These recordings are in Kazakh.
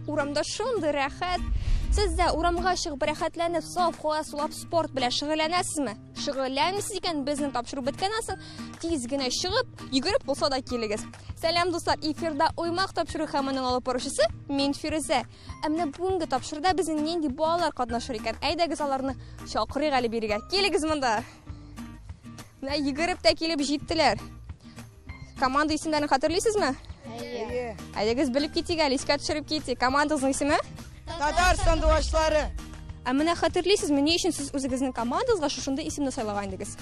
Урамда шундай рәхәт. Сез дә урамга чыгып рәхәтләнеп, саф һава сулап спорт белән шөгыльләнәсезме? Шөгыльләнмисез икән, безнең тапшыру беткәннән соң тиз генә чыгып, йөгереп булса да килегез. Сәлам дуслар, эфирда уймак тапшыру һәм аның алып баручысы мин Фирүзә. Менә бүгенге тапшыруда безнең нинди балалар катнашыр икән? Әйдәгез аларны чакырыйк әле бирегә. Килегез монда. Менә йөгереп тә килеп җиттеләр. Команда исемнәрен хәтерлисезме? Әйдәгез белеп китик әле, искә төшереп китик. Командагызның исеме? Татар сандугачлары. Менә хәтерлисезме, ни өчен сез үзегезнең командагызга шушындай исемне сайлагандыгыз?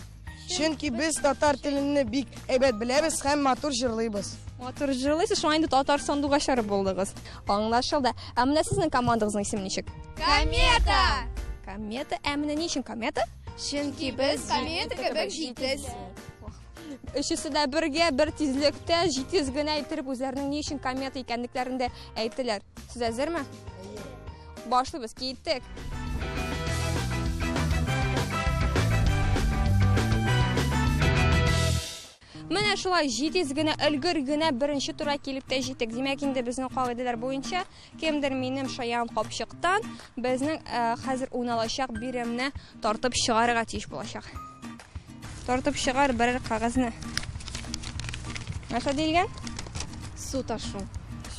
Чөнки без татар теленне бик әйбәт беләбез һәм матур җырлыйбыз. Матур җырлыйсыз, шуңа инде татар сандугачлары булдыгыз. Аңлашылды. Менә сезнең командагызның исеме ничек? Комета! Комета. Менә ни өчен комета? Чөнки без комета кебек җитез. Өчесе дә бергә, бер тизлектә, җитез генә итеп үзләренең ни өчен комета икәнлекләрен дә әйттеләр. Сез әзерме? Башлыйбыз, киттек. Менә шулай җитез генә, өлгер генә беренче турга килеп тә җиттек. Димәк, инде безнең кагыйдәләр буенча, кемдер минем шаян капчыктан безнең хәзер уйналачак биремне тартып чыгарырга тиеш булачак. Тартып чыгар берәр кагазны. Нәрсә дигән? Су ташу.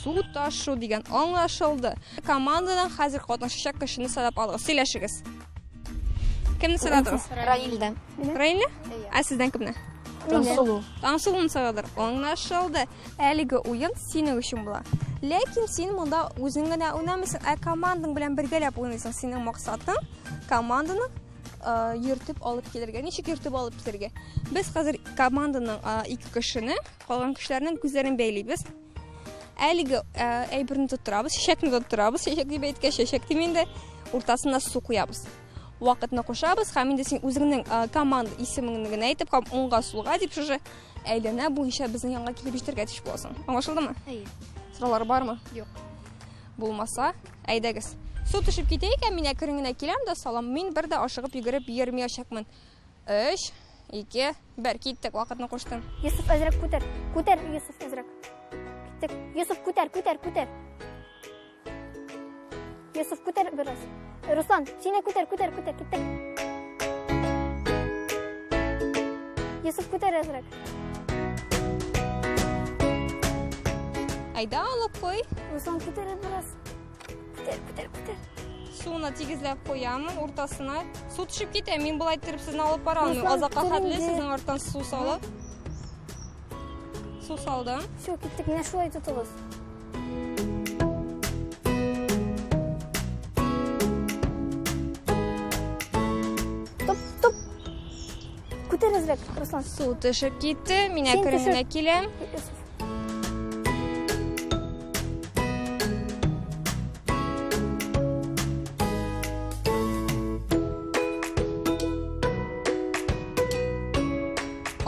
Су ташу дигән аңлашылды. Командадан хәзер катнашачак кешене сайлап алыгыз. Сөйләшегез. Кемне сайладыгыз? Раилдән. Раилне? Сездән кемне? Тансылу. Тансылуны сайладыр. Аңлашылды. Әлеге уен синең өчен була. Ләкин син монда үзең генә уйнамыйсың, командаң белән бергәләп уйныйсың. Синең максатың команданы йөртеп алып килергә. Ничек йөртеп алып килергә? Без хәзер команданың ике кешене, калган кешеләрнең күзләрен бәйлибез. Әлеге әйберне тоттырабыз, чәчәкне тоттырабыз. Чәчәк дип әйткәч, чәчәк инде уртасына су куябыз. Вакытны кушабыз һәм инде син үзеңнең команда исемен генә әйтеп, уңга сулга дип шушы әйләнә буенча безнең янга килеп җитәргә тиеш буласың. Аңлашылдымы? Сораулар бармы? Юк. Булмаса, әйдәгез. Су төшеп китәйек, мин әкрен киләм дә салам. Мин бер дә ашыгып йөгереп йөрмәячәкмен. 3, 2, 1, киттек, вакытны куштым. Юсуф әзрәк күтәр. Күтәр, Юсуф әзрәк. Киттек. Юсуф күтәр. Юсуф күтәр бераз. Руслан, сине күтәр, киттек. Юсуф күтәр әзрәк. Айда алып кой. Руслан күтәр бераз. Күтәр. Суны тигезләп куямын уртасына. Су төшеп китә, мин булай итеп сезне алып бара алмыйм. Азакка хәтле сезнең арттан су салып. Су салдым. Всё, киттек, менә шулай тотыгыз. Топ. Күтәр әзрәк, Руслан. Су төшеп китте, мин әкрен киләм.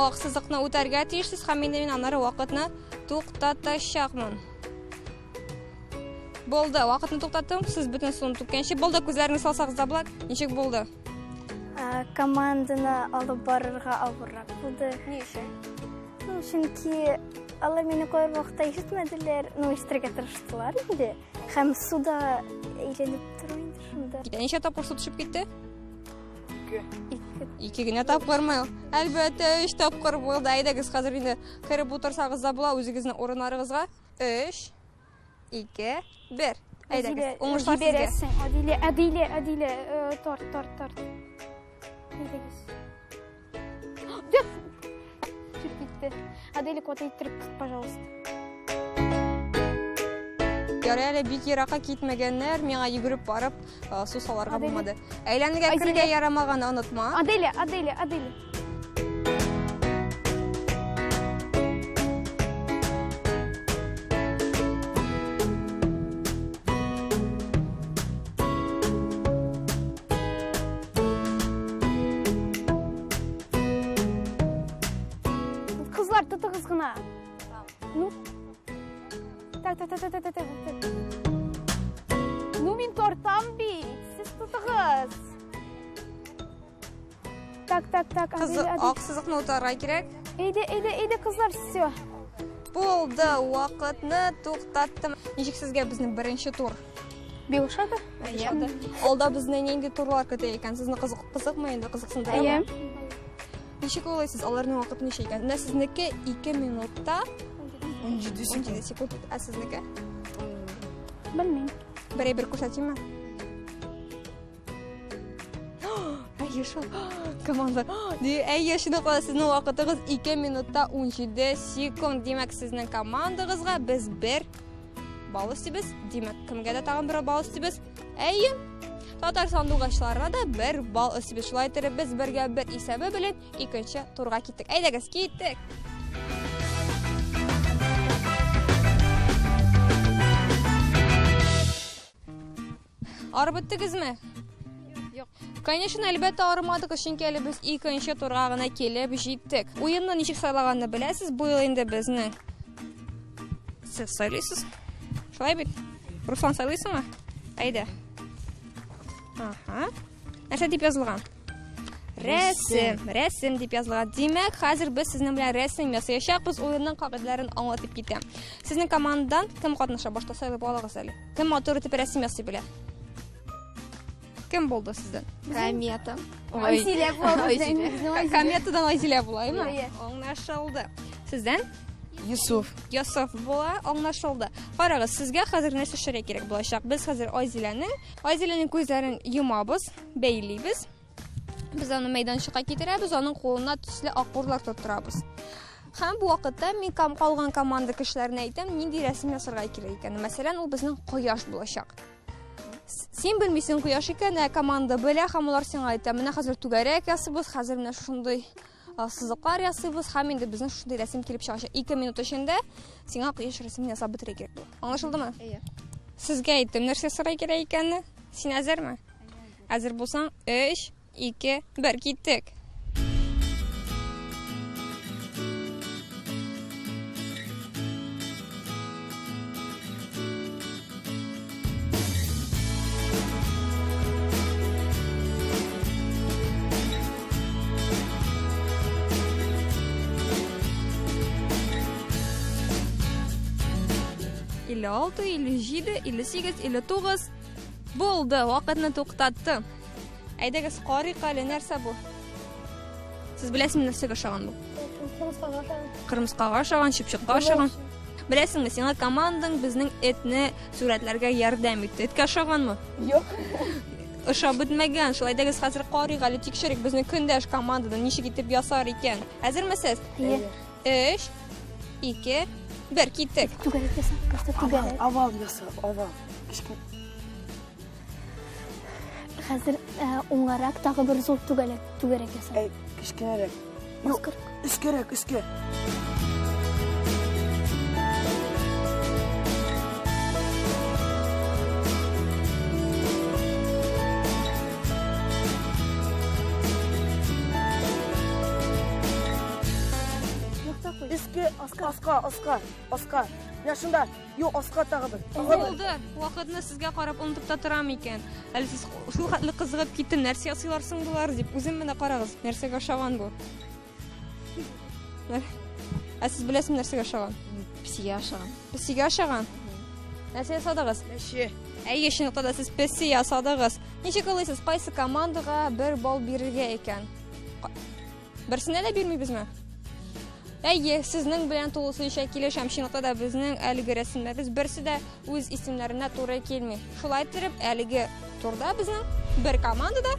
Аксызыкны үтәргә тиешсез һәм мин аннары вакытны туктатачакмын. Булды, вакытны туктаттым. Сез бөтен суны түккәнче булды, күзләрегезне салсагыз да була. Ничек булды? Команданы алып барырга авыррак булды. Ни өчен? Чөнки алар мине кайбер вакытта ишетмәделәр, ишетергә тырыштылар инде. Һәм суда әйләнеп тора инде шунда. Ничә тапкыр су төшеп китте? 2 генә тапкырмы? Әлбәттә 3 тапкыр булды. Әйдәгез хәзер инде кереп утырсагыз да була үзегезнең урыннарыгызга. 3, 2, 1. Әйдәгез. Уңышлар сезгә. Әдилә, тарт. Әйдәгез. Дәп. Чип китте. Әдилә, коты иттереп, пожалуйста. Ярый әле бик еракка китмәгәннәр, миңа йөгереп барып су саларга булмады. Әйләнергә керергә ярамаганы онытма. Әдилә. қына. Ну. Так. Ну, мен тортам бит. Сіз тұтығыз. Так. Қызы ақ сызықны отарға керек. Eydi қызлар, все. Болды, уақытны тоқтаттым. Нешік сізге біздің бірінші тур? Беушады? Алда біздің енді турлар көте екен. Сіздің қызық ма енді қызықсында? Нешік олайсыз? Алардың уақыты неше екен? Мына сізнікі 2 минутта 17 секунд. Ә сізнікі? Білмейм. Бір көрсетейін ме? Әйеші, команда. Әйешіні қола сіздің уақытығыз 2 минутта 17 секунд. Демек, сіздің командағызға біз 1 бал істейбіз. Демек, кімге де тағын 1 бал істейбіз? Әйі, Татар сандуғашларына да 1 бал істейбіз. Шылай түрі біз 1-ге 1 есебі білін 2-ші турға кеттік. Әйдәгіз, кеттік. Арбыттығыз ме? Yok. Конечно, әлбәтте арымадық үшін келі біз 2-ші тұрғағына келіп жеттік. Ойынны нешік сайлағанды біләсіз, бұл енді біздің. Сіз сайлайсыз? Шылай бет? Руслан сайлайсың ма? Әйді. Нәрсе деп yazылған? Рәсім деп yazылған. Демек, қазір біз сіздің білән рәсім ясайшақ, біз ойынның қағидаларын аңлатып кетем. Сіздің командадан кім қатныша башта сайлып алығыз әлі? Кім атыры тіпі рәсім ясай біле? Кім болды сізден? Комета. Айзиле болды. Кометадан Айзиле болай ма? Оңнашылды. Сізден? Юсуф бола, оңнашылды. Қарағыз, сізге қазір нәрсе шыра керек болашақ. Біз қазір Айзиленің көздерін юмабыз, бейлейбіз. Біз оны майданшыққа кетірәбіз, оның қолына түслі ақбурлар тұттырабыз. Һәм бұл вақытта мен қалған команда кішілеріне айтам, нендей рәсім ясырға керек екен. Мәселен, ол біздің қояш болашақ. Сен білмейсің қояш екен, команда біле, һәм олар сен айтам, міне қазір түгәрек ясыбыз, қазір міне шындай сызықлар ясыбыз, һәм енді біздің шындай рәсім келіп шығашы. 2 минут ішінде сеңа қояш рәсімін ясап бітіре керек бұл. Аңлашылды ма? Сізге айттым, нәрсе сырға керек екені? Сен әзір ме? Әзір болсаң, 3, 2, 1, кеттік. Или 6, или 7, или 8, или 9. Болды, вақытны тоқтатты. Әйдәгіз қариқа әлі нәрсе бұл? Сіз білесің нәрсеге шаған бұл? Қырмызқаға шаған, шыпшыққа шаған. Білесің ме, сеңа командаң біздің етні суретлерге ярдәм етті. Етке шаған мы? Yok. Ұша бітмеген. Шылайдәгіз қазір қариқа әлі текшірік біздің күндәш командадан неше кетіп ясар екен. Әзір мәсіз? 3, 2, 1, кеттік. Түгәрек ясам, просто түгәрек. Aval yasa, aval. Қазір оңғарақ тағы бір зор түгәрек ясам. Kişkenerek. Yok. Üske. Üske, Oskar. Ya şunda, yok Oskar tағы бір. Болды, уақытны сізге қарап ұмытып та тұрам екен. Әлі сіз шул қатлы қызығып кеттім, нәрсе ясыйларсың бұлар деп, өзім мені қарағыз, нәрсеге шаған бұл. Сіз білесің нәрсеге шаған? Псиге ашаған. Псиге ашаған? Нәрсе ясадығыз? Неше. Әйе, шынықта да сіз псі ясадығыз. Неше қалайсыз, қайсы командаға 1 бал беруге екен? Бірсіне де бермейбіз ме? Әйе, сіздің білен толысы еші келеш әмшінықта да біздің әлігі рәсімлеріміз бірсі де өз исімлеріне туры келмей. Шулай тұрып, әлігі турда біздің 1 командада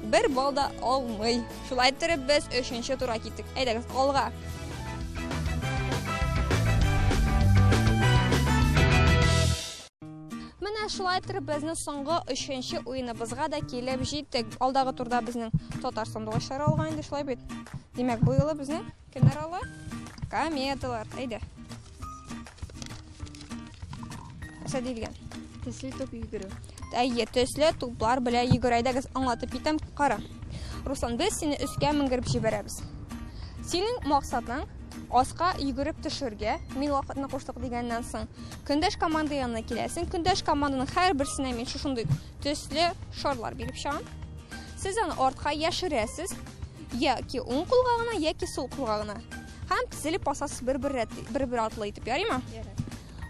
1 балда алмай. Шулай тұрып, біз 3-ші турға кеттік. Әйдәгіз, алға. Міне шулай тұрып, біздің соңғы 3-ші ойыныбызға да келіп жеттік. Алдағы турда біздің Татар сандуғашлары алған енді шулай бет. Демек, бұл елі біздің кімдер ала? Кометалар. Әйді. Әсі дейілген? Төслі топ үйгірі. Әйе, төслі топлар біле үйгір. Әйдәгіз аңлатып етім қара. Руслан, біз сені үске мінгіріп жіберәбіз. Сенің мақсатың Асқа йөгереп төшергә, мин вакытны куштык дигәннән соң, көндәш команда янына киләсең. Көндәш команданың һәрберсенә мин шушындый төсле шарлар биреп чыгам. Сез аны артка яшерәсез, яки уң кулга гына, яки сул кулга гына. Һәм тезелеп басасыз бер атлы итеп, ярыймы?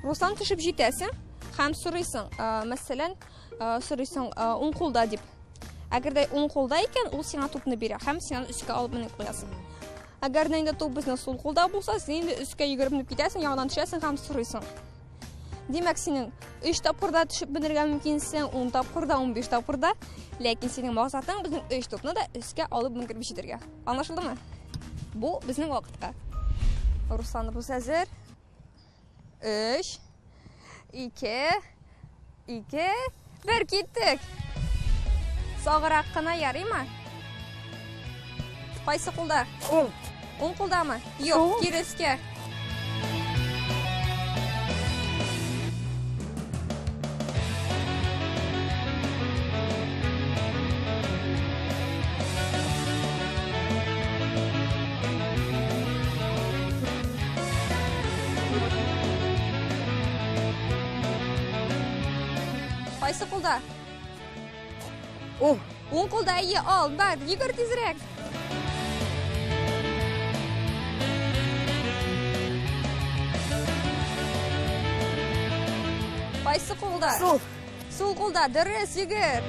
Руслан төшеп җитәсең, һәм сорыйсың, мәсәлән, сорыйсың уң кулда дип. Әгәр дә уң кулда икән, ул сиңа тупны бирә, һәм син аны өскә алып менеп куясың. Әгәр инде туп безнең сул кулда булса, син инде өскә йөгереп менеп китәсең, яңадан төшәсең һәм сорыйсың. Димәк, синең 3 тапкырда төшеп менергә мөмкинсең, 10 тапкырда, 15 тапкырда, ләкин синең максатың безнең 3 тупны да өскә алып менеп җитәргә. Аңлашылдымы? Бу безнең вакытка. Русланыбыз әзер. 3 2 1 киттек. Сагырак кына ярыймы? Кайсы кулда? Уң кулдамы? Юк, кирескә. Кайсы кулда? Уң кулда, ал, бар, йөгер тизрәк. Кайсы кулда? Сул кулда, дөрес, йөгер.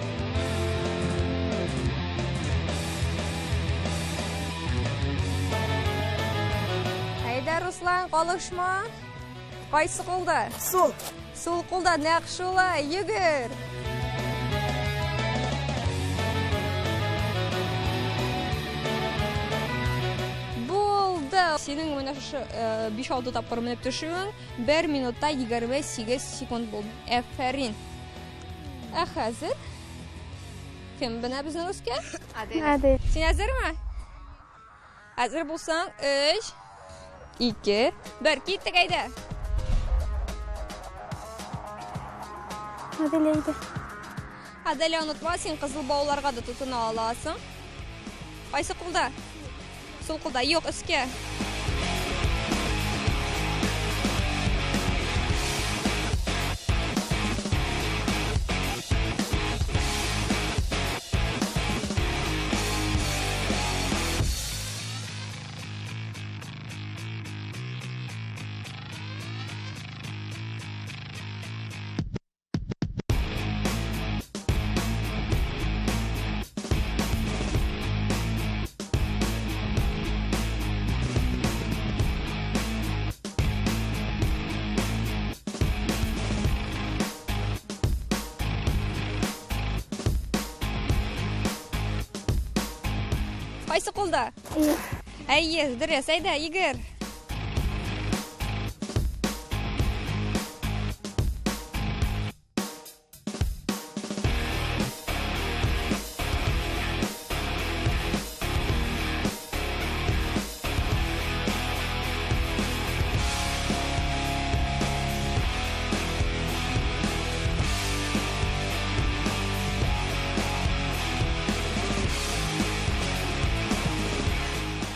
Әйдә, Руслан, калышма. Кайсы кулда? Сул кулда, нәкъ шулай, йөгер. Синең менә шушы 5-6 тапкыр менеп төшүең 1 минутта 28 секунд булды. Афәрин. Ә хәзер кем менә безнең үскә? Адель. Син әзерме? Әзер булсаң 3 2 1 киттек, әйдә. Адель әйдә. Адель, онытма, син кызыл бауларга да тотына аласың. Кайсы кулда? Сул кулда, юк, өскә. Кайсы кулда? Әйе, дөрес, әйдә, йөгер.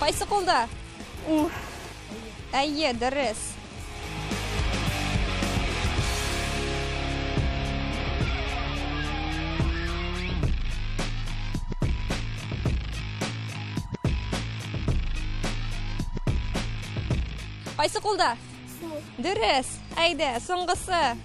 Кайсы кулда? Әйе, дөрес. Кайсы кулда? Дөрес. Әйдә, соңгысы.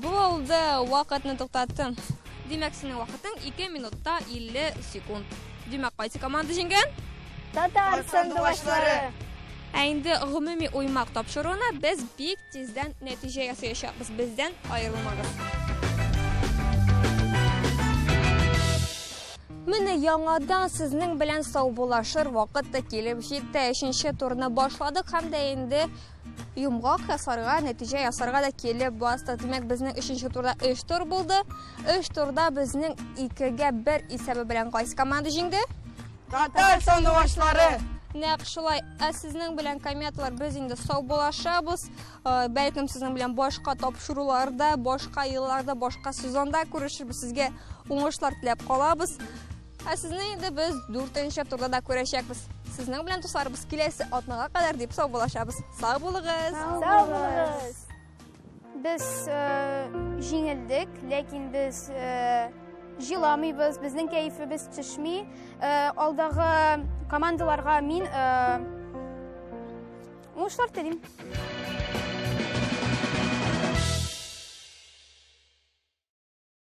Булды, вакытны туктаттым. Димәк, синең вакытың 2 минутта 50 секунд. Димәк, кайсы команда җиңгән? Татар сандугачлары. Әйнде гомуми уймак тапшыруына без бик тиздән нәтиҗә ясаячакбыз. Бездән аерылмагыз. Менә яңадан сезнең белән саубулашыр вакыт та килеп җитте. 3нче турны башладык һәм дә инде юмгак ясарга, нәтиҗә ясарга да килеп бастык. Димәк, безнең 3нче турда 3 тур булды. 3 турда безнең 2-1 исәбе белән кайсы команда җиңде? Татар сандугачлары. Нәкъ шулай, сезнең белән кометалар без инде сау булашабыз. Бәлкем сезнең белән башка тапшыруларда, башка елларда, башка сезонда күрешербез. Сезгә уңышлар теләп калабыз. Сезне инде без 4нче турда да күрәчәкбез. Сезнең белән дусларыбыз киләсе атнага кадәр дип сау булашабыз. Сау булыгыз. Сау булыгыз. Без җиңелдек, ләкин без җыламыйбыз, безнең кәефебез төшми. Алдагы командаларга мин уңышлар телим.